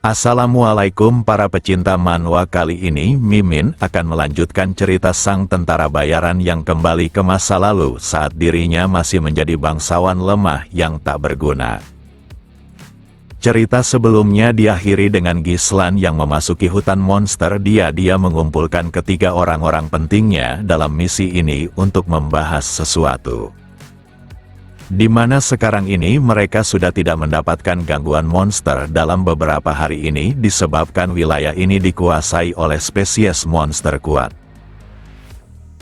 Assalamualaikum para pecinta manhwa, kali ini Mimin akan melanjutkan cerita sang tentara bayaran yang kembali ke masa lalu saat dirinya masih menjadi bangsawan lemah yang tak berguna. Cerita sebelumnya diakhiri dengan Gislan yang memasuki hutan monster. Dia mengumpulkan ketiga orang-orang pentingnya dalam misi ini untuk membahas sesuatu. Di mana sekarang ini mereka sudah tidak mendapatkan gangguan monster dalam beberapa hari ini disebabkan wilayah ini dikuasai oleh spesies monster kuat.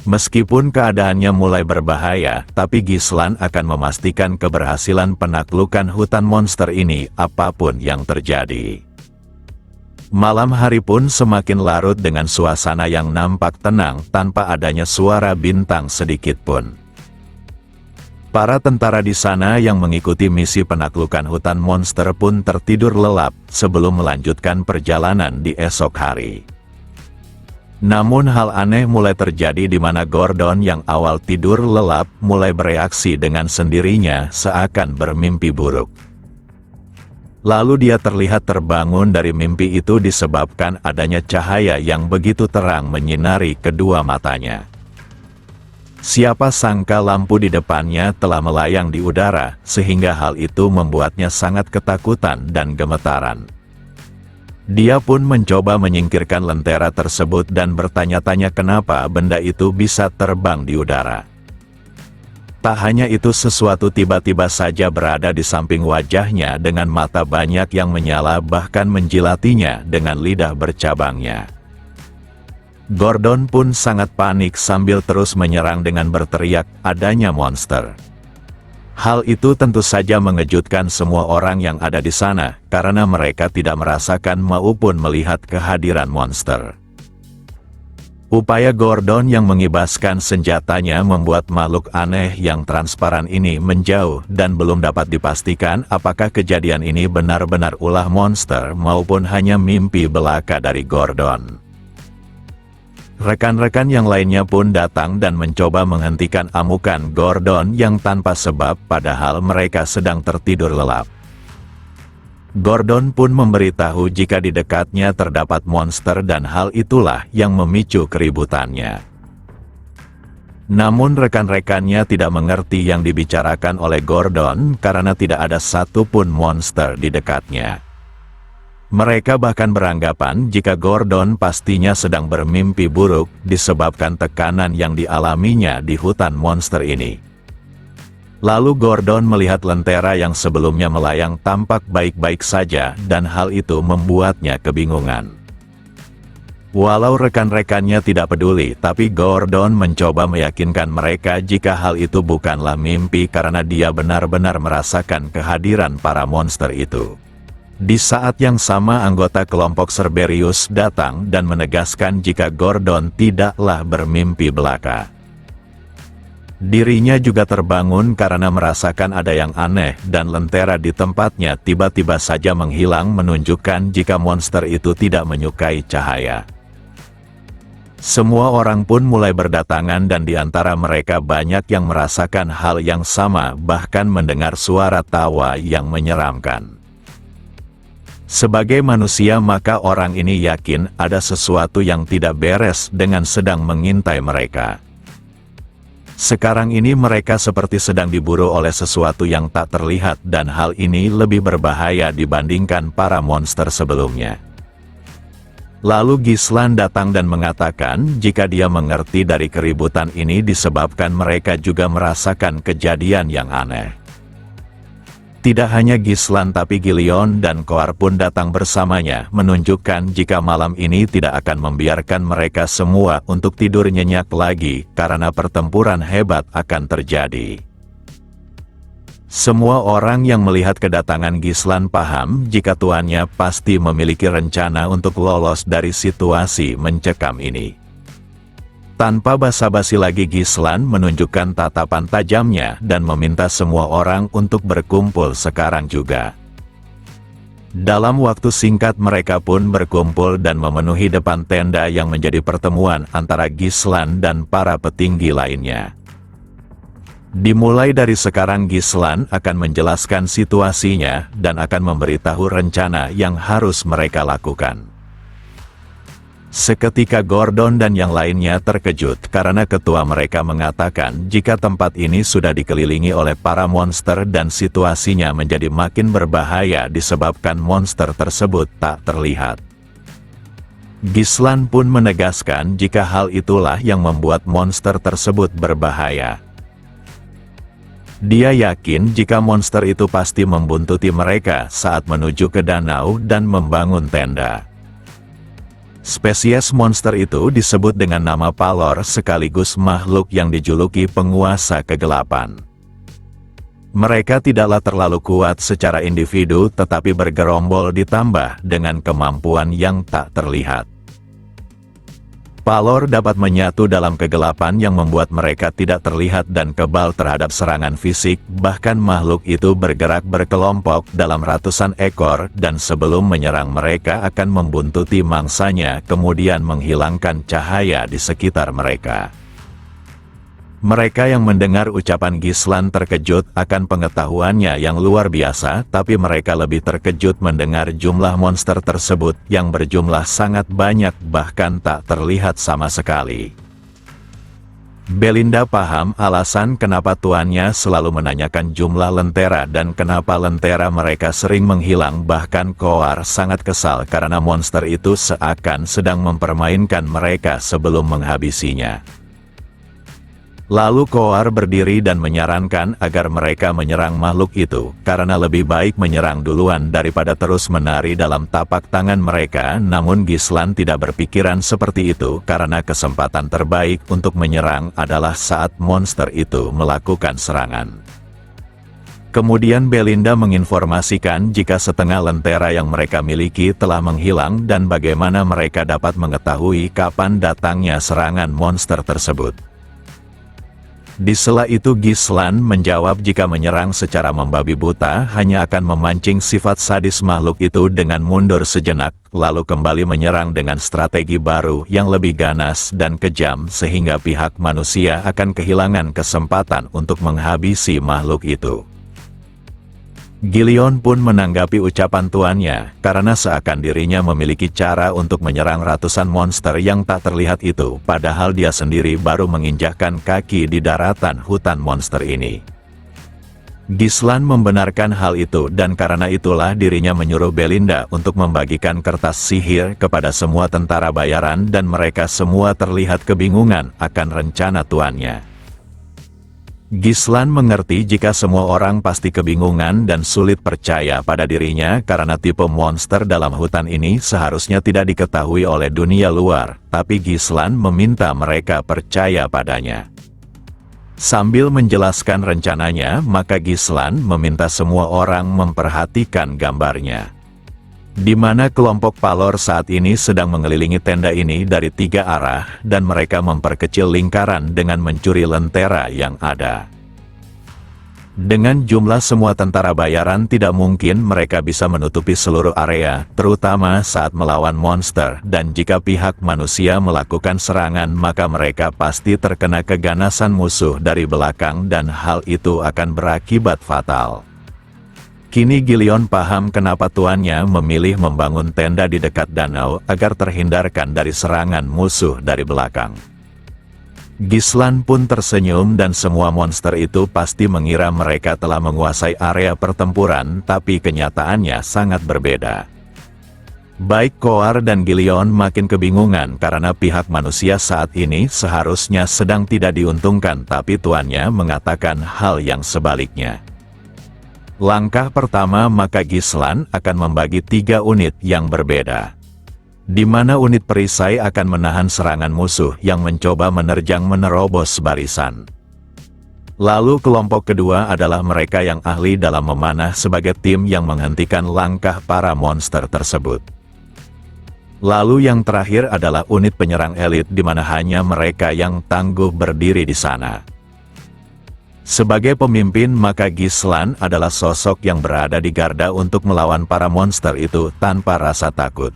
Meskipun keadaannya mulai berbahaya, tapi Gislan akan memastikan keberhasilan penaklukan hutan monster ini apapun yang terjadi. Malam hari pun semakin larut dengan suasana yang nampak tenang tanpa adanya suara bintang sedikit pun. Para tentara di sana yang mengikuti misi penaklukan hutan monster pun tertidur lelap sebelum melanjutkan perjalanan di esok hari. Namun hal aneh mulai terjadi di mana Gordon yang awal tidur lelap mulai bereaksi dengan sendirinya seakan bermimpi buruk. Lalu dia terlihat terbangun dari mimpi itu disebabkan adanya cahaya yang begitu terang menyinari kedua matanya. Siapa sangka lampu di depannya telah melayang di udara, sehingga hal itu membuatnya sangat ketakutan dan gemetaran. Dia pun mencoba menyingkirkan lentera tersebut dan bertanya-tanya kenapa benda itu bisa terbang di udara. Tak hanya itu, sesuatu tiba-tiba saja berada di samping wajahnya dengan mata banyak yang menyala bahkan menjilatinya dengan lidah bercabangnya. Gordon pun sangat panik sambil terus menyerang dengan berteriak adanya monster. Hal itu tentu saja mengejutkan semua orang yang ada di sana, karena mereka tidak merasakan maupun melihat kehadiran monster. Upaya Gordon yang mengibaskan senjatanya membuat makhluk aneh yang transparan ini menjauh dan belum dapat dipastikan apakah kejadian ini benar-benar ulah monster maupun hanya mimpi belaka dari Gordon. Rekan-rekan yang lainnya pun datang dan mencoba menghentikan amukan Gordon yang tanpa sebab padahal mereka sedang tertidur lelap. Gordon pun memberitahu jika di dekatnya terdapat monster dan hal itulah yang memicu keributannya. Namun rekan-rekannya tidak mengerti yang dibicarakan oleh Gordon karena tidak ada satupun monster di dekatnya. Mereka bahkan beranggapan jika Gordon pastinya sedang bermimpi buruk disebabkan tekanan yang dialaminya di hutan monster ini. Lalu Gordon melihat lentera yang sebelumnya melayang tampak baik-baik saja dan hal itu membuatnya kebingungan. Walau rekan-rekannya tidak peduli, tapi Gordon mencoba meyakinkan mereka jika hal itu bukanlah mimpi karena dia benar-benar merasakan kehadiran para monster itu. Di saat yang sama anggota kelompok Cerberus datang dan menegaskan jika Gordon tidaklah bermimpi belaka. Dirinya juga terbangun karena merasakan ada yang aneh dan lentera di tempatnya tiba-tiba saja menghilang menunjukkan jika monster itu tidak menyukai cahaya. Semua orang pun mulai berdatangan dan di antara mereka banyak yang merasakan hal yang sama bahkan mendengar suara tawa yang menyeramkan. Sebagai manusia maka orang ini yakin ada sesuatu yang tidak beres dengan sedang mengintai mereka. Sekarang ini mereka seperti sedang diburu oleh sesuatu yang tak terlihat dan hal ini lebih berbahaya dibandingkan para monster sebelumnya. Lalu Gislan datang dan mengatakan jika dia mengerti dari keributan ini disebabkan mereka juga merasakan kejadian yang aneh. Tidak hanya Gislan tapi Gilion dan Koar pun datang bersamanya menunjukkan jika malam ini tidak akan membiarkan mereka semua untuk tidur nyenyak lagi karena pertempuran hebat akan terjadi. Semua orang yang melihat kedatangan Gislan paham jika tuannya pasti memiliki rencana untuk lolos dari situasi mencekam ini. Tanpa basa-basi lagi Gislan menunjukkan tatapan tajamnya dan meminta semua orang untuk berkumpul sekarang juga. Dalam waktu singkat mereka pun berkumpul dan memenuhi depan tenda yang menjadi pertemuan antara Gislan dan para petinggi lainnya. Dimulai dari sekarang Gislan akan menjelaskan situasinya dan akan memberitahu rencana yang harus mereka lakukan. Seketika Gordon dan yang lainnya terkejut karena ketua mereka mengatakan jika tempat ini sudah dikelilingi oleh para monster dan situasinya menjadi makin berbahaya disebabkan monster tersebut tak terlihat. Gislan pun menegaskan jika hal itulah yang membuat monster tersebut berbahaya. Dia yakin jika monster itu pasti membuntuti mereka saat menuju ke danau dan membangun tenda. Spesies monster itu disebut dengan nama Palor sekaligus makhluk yang dijuluki penguasa kegelapan. Mereka tidaklah terlalu kuat secara individu tetapi bergerombol ditambah dengan kemampuan yang tak terlihat. Palor dapat menyatu dalam kegelapan yang membuat mereka tidak terlihat dan kebal terhadap serangan fisik, bahkan makhluk itu bergerak berkelompok dalam ratusan ekor dan sebelum menyerang mereka akan membuntuti mangsanya kemudian menghilangkan cahaya di sekitar mereka. Mereka yang mendengar ucapan Gislan terkejut akan pengetahuannya yang luar biasa, tapi mereka lebih terkejut mendengar jumlah monster tersebut yang berjumlah sangat banyak bahkan tak terlihat sama sekali. Belinda paham alasan kenapa tuannya selalu menanyakan jumlah lentera dan kenapa lentera mereka sering menghilang, bahkan Koar sangat kesal karena monster itu seakan sedang mempermainkan mereka sebelum menghabisinya. Lalu Koar berdiri dan menyarankan agar mereka menyerang makhluk itu, karena lebih baik menyerang duluan daripada terus menari dalam tapak tangan mereka. Namun Gislan tidak berpikiran seperti itu karena kesempatan terbaik untuk menyerang adalah saat monster itu melakukan serangan. Kemudian Belinda menginformasikan jika setengah lentera yang mereka miliki telah menghilang dan bagaimana mereka dapat mengetahui kapan datangnya serangan monster tersebut. Di sela itu Gislan menjawab jika menyerang secara membabi buta hanya akan memancing sifat sadis makhluk itu dengan mundur sejenak, lalu kembali menyerang dengan strategi baru yang lebih ganas dan kejam sehingga pihak manusia akan kehilangan kesempatan untuk menghabisi makhluk itu. Gilion pun menanggapi ucapan tuannya, karena seakan dirinya memiliki cara untuk menyerang ratusan monster yang tak terlihat itu, padahal dia sendiri baru menginjakkan kaki di daratan hutan monster ini. Gislan membenarkan hal itu dan karena itulah dirinya menyuruh Belinda untuk membagikan kertas sihir kepada semua tentara bayaran dan mereka semua terlihat kebingungan akan rencana tuannya. Gislan mengerti jika semua orang pasti kebingungan dan sulit percaya pada dirinya karena tipe monster dalam hutan ini seharusnya tidak diketahui oleh dunia luar, tapi Gislan meminta mereka percaya padanya. Sambil menjelaskan rencananya, maka Gislan meminta semua orang memperhatikan gambarnya. Di mana kelompok Palor saat ini sedang mengelilingi tenda ini dari 3 arah, dan mereka memperkecil lingkaran dengan mencuri lentera yang ada. Dengan jumlah semua tentara bayaran tidak mungkin mereka bisa menutupi seluruh area, terutama saat melawan monster, dan jika pihak manusia melakukan serangan maka mereka pasti terkena keganasan musuh dari belakang dan hal itu akan berakibat fatal. Kini Gilion paham kenapa tuannya memilih membangun tenda di dekat danau agar terhindarkan dari serangan musuh dari belakang. Gislan pun tersenyum dan semua monster itu pasti mengira mereka telah menguasai area pertempuran, tapi kenyataannya sangat berbeda. Baik Koar dan Gilion makin kebingungan karena pihak manusia saat ini seharusnya sedang tidak diuntungkan, tapi tuannya mengatakan hal yang sebaliknya. Langkah pertama, maka Gislan akan membagi 3 unit yang berbeda. Di mana unit perisai akan menahan serangan musuh yang mencoba menerobos barisan. Lalu kelompok kedua adalah mereka yang ahli dalam memanah sebagai tim yang menghentikan langkah para monster tersebut. Lalu yang terakhir adalah unit penyerang elit di mana hanya mereka yang tangguh berdiri di sana. Sebagai pemimpin, maka Gislan adalah sosok yang berada di garda untuk melawan para monster itu tanpa rasa takut.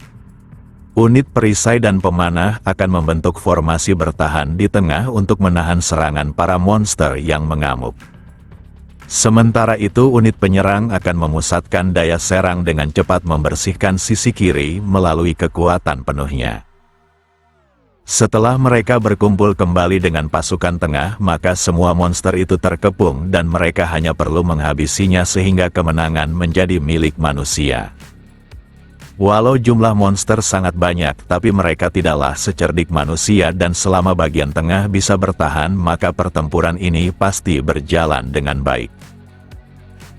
Unit perisai dan pemanah akan membentuk formasi bertahan di tengah untuk menahan serangan para monster yang mengamuk. Sementara itu unit penyerang akan memusatkan daya serang dengan cepat membersihkan sisi kiri melalui kekuatan penuhnya. Setelah mereka berkumpul kembali dengan pasukan tengah, maka semua monster itu terkepung dan mereka hanya perlu menghabisinya sehingga kemenangan menjadi milik manusia. Walau jumlah monster sangat banyak, tapi mereka tidaklah secerdik manusia dan selama bagian tengah bisa bertahan, maka pertempuran ini pasti berjalan dengan baik.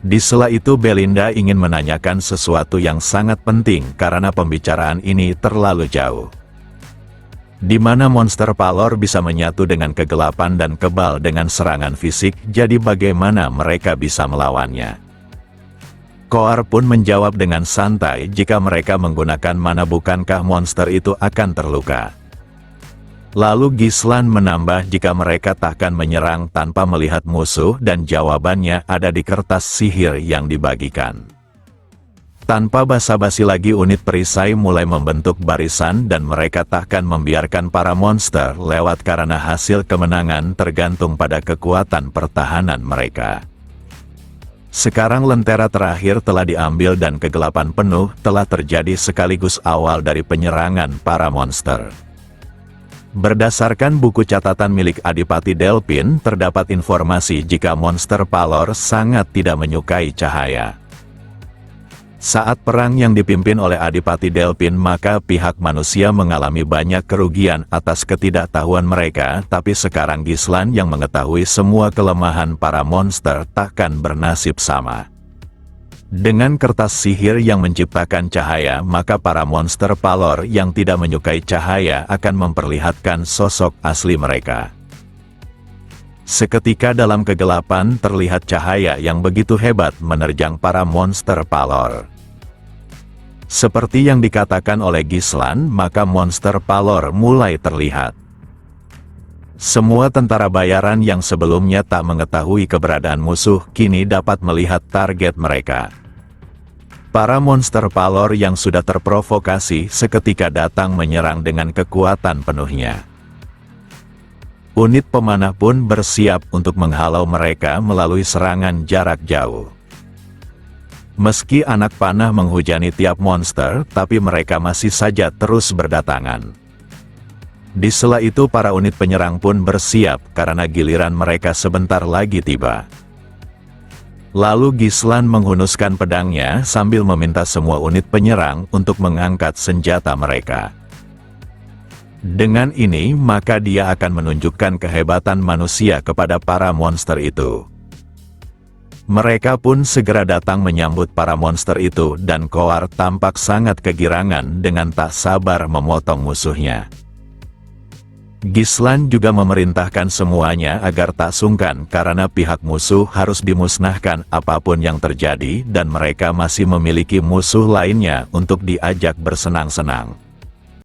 Di sela itu Belinda ingin menanyakan sesuatu yang sangat penting karena pembicaraan ini terlalu jauh. Di mana monster Palor bisa menyatu dengan kegelapan dan kebal dengan serangan fisik, jadi bagaimana mereka bisa melawannya? Koar pun menjawab dengan santai, jika mereka menggunakan mana bukankah monster itu akan terluka. Lalu Gislan menambah jika mereka takkan menyerang tanpa melihat musuh dan jawabannya ada di kertas sihir yang dibagikan. Tanpa basa-basi lagi unit perisai mulai membentuk barisan dan mereka takkan membiarkan para monster lewat karena hasil kemenangan tergantung pada kekuatan pertahanan mereka. Sekarang lentera terakhir telah diambil dan kegelapan penuh telah terjadi sekaligus awal dari penyerangan para monster. Berdasarkan buku catatan milik Adipati Delphin, terdapat informasi jika monster Palor sangat tidak menyukai cahaya. Saat perang yang dipimpin oleh Adipati Delphin, maka pihak manusia mengalami banyak kerugian atas ketidaktahuan mereka, tapi sekarang Gislan yang mengetahui semua kelemahan para monster takkan bernasib sama. Dengan kertas sihir yang menciptakan cahaya, maka para monster Palor yang tidak menyukai cahaya akan memperlihatkan sosok asli mereka. Seketika dalam kegelapan terlihat cahaya yang begitu hebat menerjang para monster Palor. Seperti yang dikatakan oleh Gislan, maka monster Palor mulai terlihat. Semua tentara bayaran yang sebelumnya tak mengetahui keberadaan musuh, kini dapat melihat target mereka. Para monster Palor yang sudah terprovokasi seketika datang menyerang dengan kekuatan penuhnya. Unit pemanah pun bersiap untuk menghalau mereka melalui serangan jarak jauh. Meski anak panah menghujani tiap monster, tapi mereka masih saja terus berdatangan. Di sela itu para unit penyerang pun bersiap karena giliran mereka sebentar lagi tiba. Lalu Gislan menghunuskan pedangnya sambil meminta semua unit penyerang untuk mengangkat senjata mereka. Dengan ini maka dia akan menunjukkan kehebatan manusia kepada para monster itu. Mereka pun segera datang menyambut para monster itu dan Koar tampak sangat kegirangan dengan tak sabar memotong musuhnya. Gislan juga memerintahkan semuanya agar tak sungkan karena pihak musuh harus dimusnahkan apapun yang terjadi dan mereka masih memiliki musuh lainnya untuk diajak bersenang-senang.